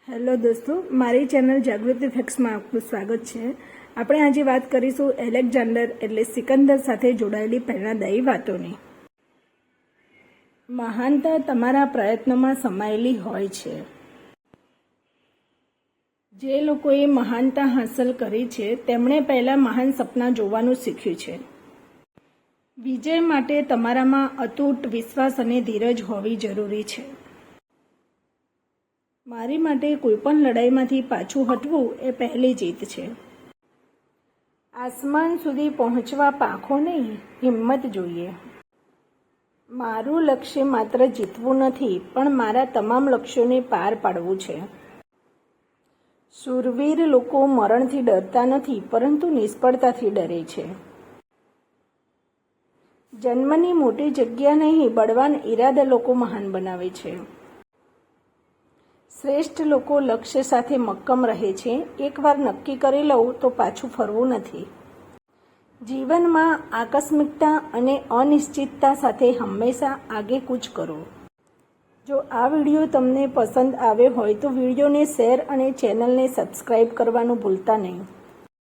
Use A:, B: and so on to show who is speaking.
A: Hello દોસ્તો, મારી channel જાગૃતિ ફેક્ટ્સમાં આપનું સ્વાગત છે। આપણે આજે વાત કરીશું એલેક્ઝાન્ડર એટલે સિકંદર સાથે જોડાયેલી પ્રેરણાદાયી વાતોની। મહાનતા તમારા પ્રયત્નોમાં સમાયેલી હોય છે। જે લોકોએ મહાનતા હાંસલ કરી છે તેમણે પહેલાં મહાન સપના જોવાનું શીખ્યું છે। વિજય માટે તમારામાં અતૂટ વિશ્વાસ અને ધીરજ હોવી જરૂરી છે। મારી માટે કોઈપણ લડાઈમાંથી પાછું હટવું એ પહેલી જીત છે। આસમાન સુધી પહોંચવા પાંખો નહીં, હિંમત જોઈએ। મારું લક્ષ્ય માત્ર જીતવું નથી, પણ મારા તમામ લક્ષ્યોને પાર પાડવું છે। શૂરવીર લોકો મરણથી ડરતા નથી, પરંતુ નિષ્ફળતાથી ડરે છે। જન્મની મોટી જગ્યા નહીં, બળવાન ઈરાદા લોકો મહાન બનાવે છે। શ્રેષ્ઠ લોકો લક્ષ્ય સાથે મક્કમ રહે છે। એકવાર નક્કી કરી લઉં તો પાછું ફરવું નથી। જીવનમાં આકસ્મિકતા અને અનિશ્ચિતતા સાથે હંમેશા આગેકૂચ કરો। જો આ વિડીયો તમને પસંદ આવ્યો હોય તો વિડીયોને શેર અને ચેનલને સબસ્ક્રાઈબ કરવાનું ભૂલતા નહીં।